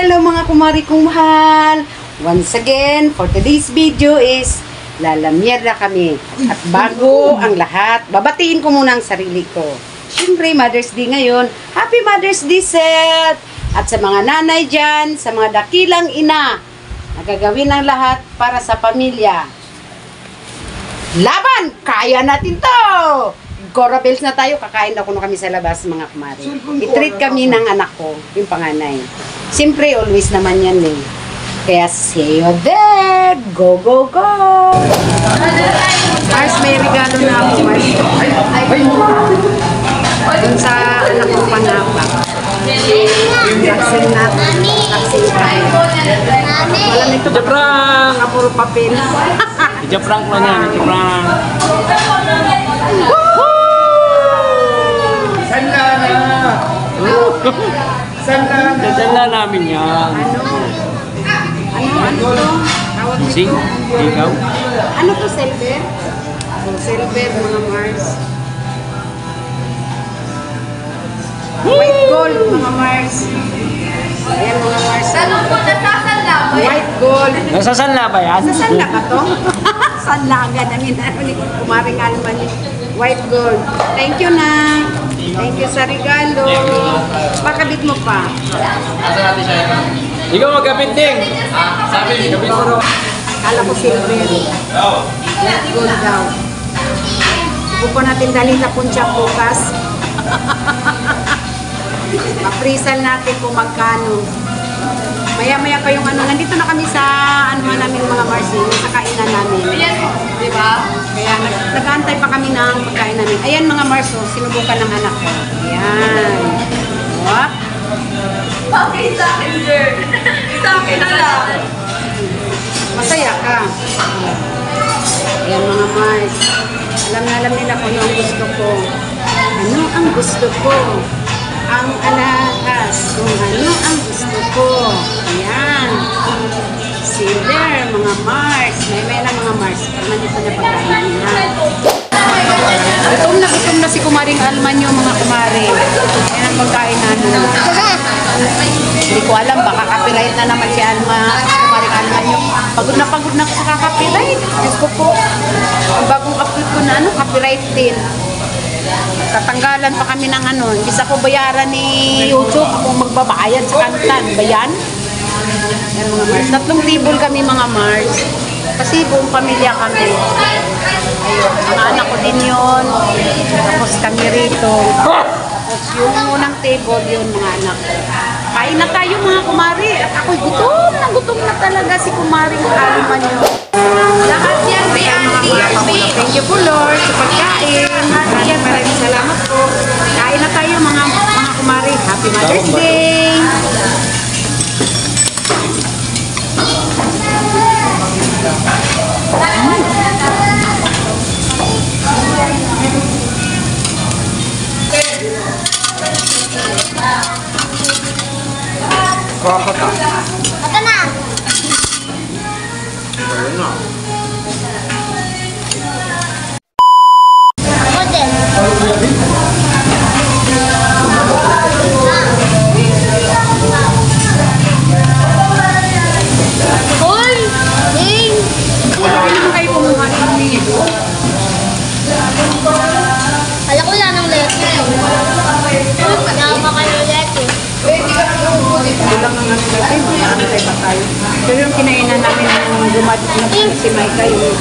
Hello mga kumari kong mahal. Once again, for today's video is lalamyera kami. At bago ang lahat, babatiin ko muna ang sarili ko. Siyempre, Mother's Day ngayon. Happy Mother's Day, Seth! At sa mga nanay dyan, sa mga dakilang ina, nagagawin ang lahat para sa pamilya. Laban! Kaya natin to! Cora Bells na tayo, kakain na kami sa labas mga kumari. I-treat kami ng anak ko, yung panganay. Siyempre, always naman yan eh. Kaya see you there! Go, go, go! Mars, may regalo na ako, Mars. Doon sa anak ko panapa. Yung vaccine natin. Vaccine tayo. Wala nito ba? Japrang! Kapuro papel. Japrang ko na yan. Japrang. Dadala namin yan. Ano to? Tawag Sing? nito? Ikaw? Ano to, silver? Oh, silver, mga Mars. White gold, mga Mars. Ayan, mga Mars. Ano po, nasasanla ba? White gold. Nasasanla ba yan? Nasasanla ka to? Sanla ang ganangin. Kumaring alman ni white gold. Thank you, na. Thank you sa regalo. Pakabit mo pa. Ikaw magkabit din. Sabi, kabit mo rin. Kala ko silver. White gold daw. Buko natin dalhin sa puncha bukas. Appraisal natin kung magkano. Maya-maya pa yung ano. Nandito na kami sa ano namin mga Marcy. Sa kainan namin. Di ba? Kaya nag-aantay pa kami ng pagkain namin. Ayan mga Marso, sinubukan ng anak ko. Ayan. What? Okay, sa akin, sir. Sa akin na lang. Masaya ka. Ayan mga Mars. Alam na alam nila kung ano ang gusto ko. Ano ang gusto ko? Ang alahas. Kung ano ang gusto ko. Ayan. See there, mga Mars. May na mga Mars. Kalman dito na pagkain nila. Gutom na si Kumaring Alman yung mga kumari. Yan ang pagkain namin. Hindi ko alam, baka copyright na naman si Alma. Kumaring Alman yung pagod na sa copyright. Diyos ko po. Ang bagong upload ko na copyright din. Tatanggalan pa kami ng imbis ako bayaran ni YouTube kung magbabayad sa kantan. Bayan? Yan mga Mars. 3 table kami mga Mars. Kasi buong pamilya kami. Ayun, mga anak ko din yun. Tapos kami rito. Tapos yung unang table yun mga anak ko. Kain na tayo mga kumari. At ako'y gutom na talaga si Kumaring Alman yun. Lahat yan, Auntie. Thank you po Lord sa pagkain. Ayan, maraming salamat po. Kain na tayo mga kumari. Happy Mother's Day! Ito na. Ako din. Hoy! Ding! Hindi naman kayo kumuha ng mga Alam ko lang ng leche. Nama kayo leche. Kulang ang natin, maantay pa tayo. Pero yung kinainan namin ng gumadik na si Maika, yung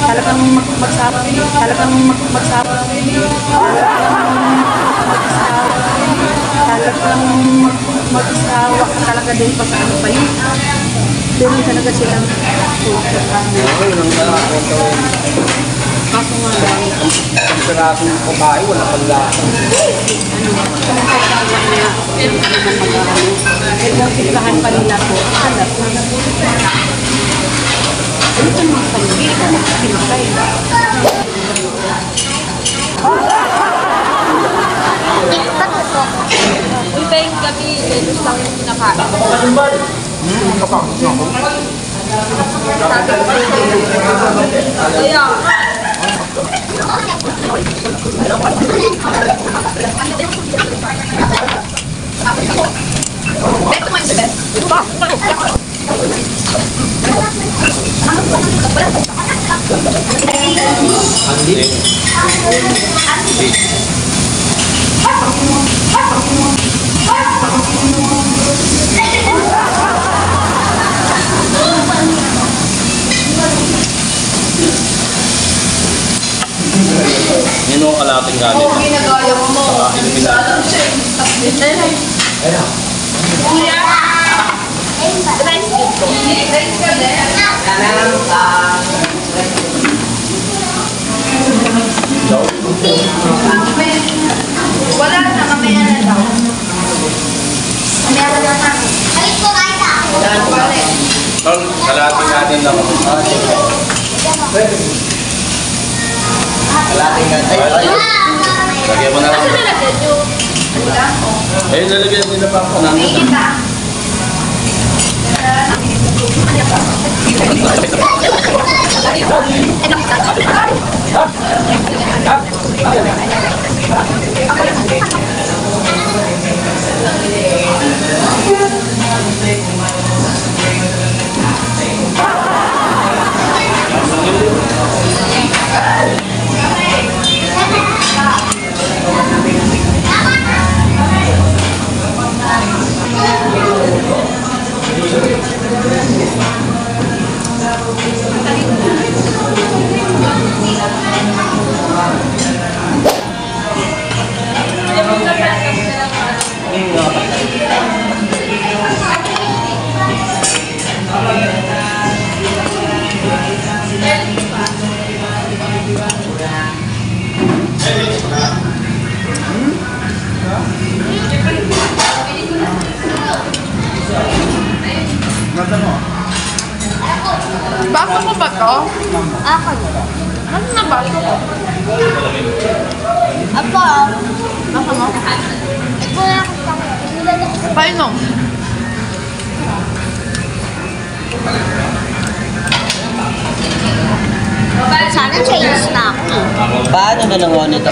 talagang magsapa. Talagang magsawa ka talaga din pa sa pa yun. Doon talaga silang kaso nga lang. Ang pirasong kumain, wala pang lahat. Meron ka naman mag-ahalo. Dahil yung titlahan pa nila po, alas na. Ano ito mga pamilya? Ito mga pinakay. ngayong gabi, lettuce lang yung kinakain. Kapag ako. Kaya, Yun ang kalating galit. Oo, ginagaya mo. kuya, rice cube ko. Wala na, mamaya na daw. Mamaya na na. Alis ko kahit ako. Tol, kalating galit lang. Kalating gantay. Lagyan mo na lang. Ano nalagyan nyo? Ayun, nalagyan nila pa ako nandun. Baso ko ba to? Ako. Ano na baso ko? Apo. Baso mo? Ito na ako sa akin. Painom. Sana change na ako. Paano na lang ako nito?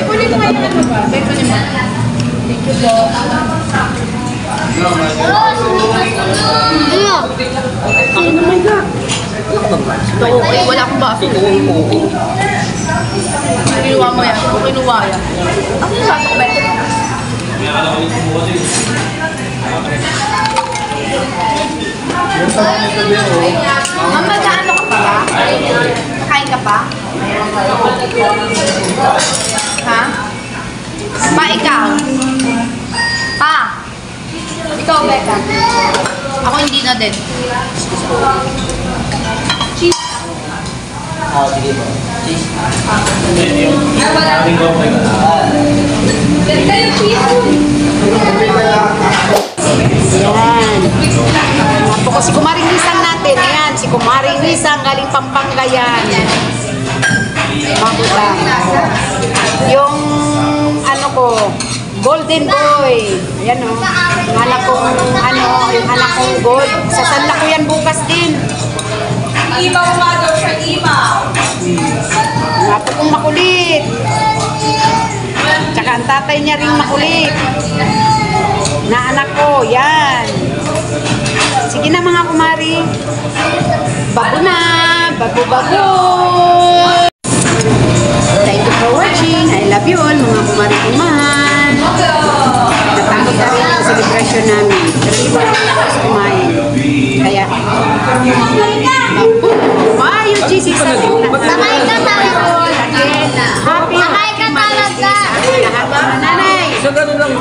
Okay, wala akong baso. Kinuha mo yan. Kung kinuha yan. Ako yung baso ko ba? Mama, gaano ka pa ba? Kain ka pa? Ha? Pa, ikaw? Pa? Ikaw, Becca? Ako hindi na din. Cheese. Ah, sige po. Cheese. Ganda yung cheese. Ayan. Ako si Kumaring Nisang natin. Ayan, si Kumaring Nisang galing Pampanga yan. Mabuta. Yung ano ko, Golden Boy. Ayan o. Yung anak kong yung anak kong gold. Sasanda ko yan bukas din. Imaw nga daw siya, imaw. Ang apo kong makulit. Tsaka ang tatay niya rin makulit. Na anak ko, yan. Sige na mga kumari. Bago na. Bago. Thank you for watching. I love you all, mga kumari kumahan. Natapos na rin yung celebration namin. Pero di ba naman ako kumain. Kaya, yung Jesus sa Sakay ka talaga. Happy Sakay ka talaga. lahat ng nanay. So, ganun lang.